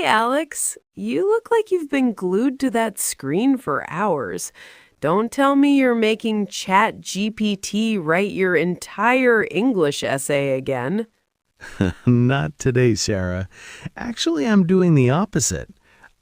Alex. You look like you've been glued to that screen for hours. Don't tell me you're making ChatGPT write your entire English essay again. Not today, Sarah. Actually, I'm doing the opposite.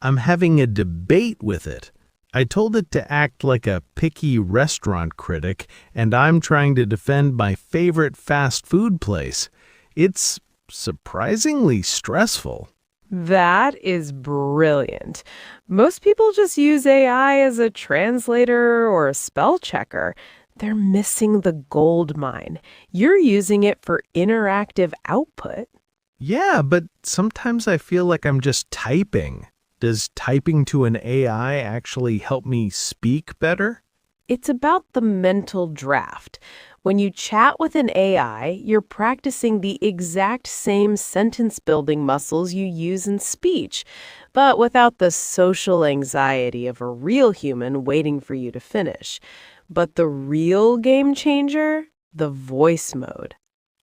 I'm having a debate with it. I told it to act like a picky restaurant critic, and I'm trying to defend my favorite fast food place. It's surprisingly stressful. That is brilliant. Most people just use AI as a translator or a spell checker. They're missing the gold mine. You're using it for interactive output. Yeah, but sometimes I feel like I'm just typing. Does typing to an AI actually help me speak better? It's about the mental draft. When you chat with an AI, you're practicing the exact same sentence-building muscles you use in speech, but without the social anxiety of a real human waiting for you to finish. But the real game changer? The voice mode.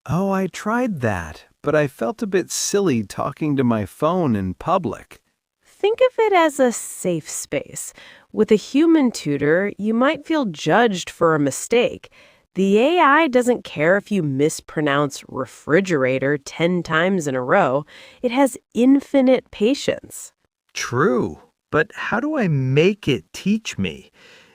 Oh, I tried that, but I felt a bit silly talking to my phone in public. Think of it as a safe space. With a human tutor, you might feel judged for a mistake. The AI doesn't care if you mispronounce refrigerator 10 times in a row. It has infinite patience. True, but how do I make it teach me?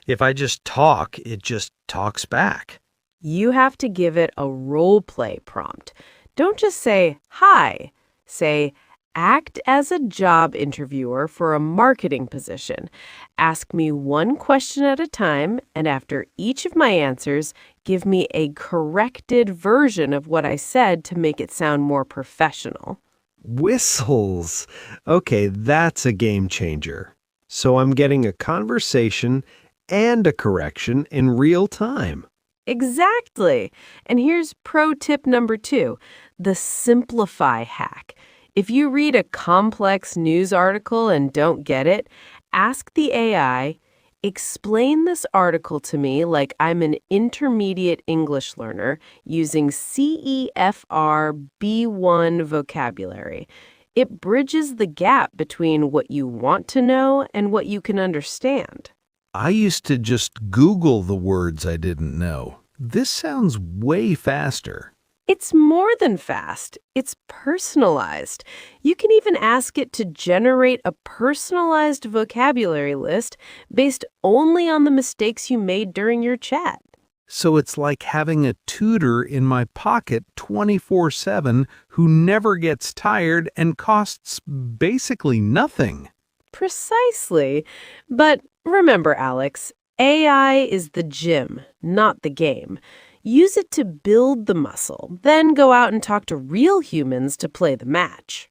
If I just talk, it just talks back. You have to give it a role play prompt. Don't just say, "Hi." Say, "Act as a job interviewer for a marketing position. Ask me one question at a time, and after each of my answers, give me a corrected version of what I said to make it sound more professional." Whistles. Okay, that's a game changer. So I'm getting a conversation and a correction in real time. Exactly. And here's pro tip number 2, the simplify hack. If you read a complex news article and don't get it, ask the AI, "Explain this article to me like I'm an intermediate English learner using CEFR B1 vocabulary." It bridges the gap between what you want to know and what you can understand. I used to just Google the words I didn't know. This sounds way faster. It's more than fast. It's personalized. You can even ask it to generate a personalized vocabulary list based only on the mistakes you made during your chat. So it's like having a tutor in my pocket 24/7 who never gets tired and costs basically nothing. Precisely. But remember, Alex, AI is the gym, not the game. Use it to build the muscle, then go out and talk to real humans to play the match.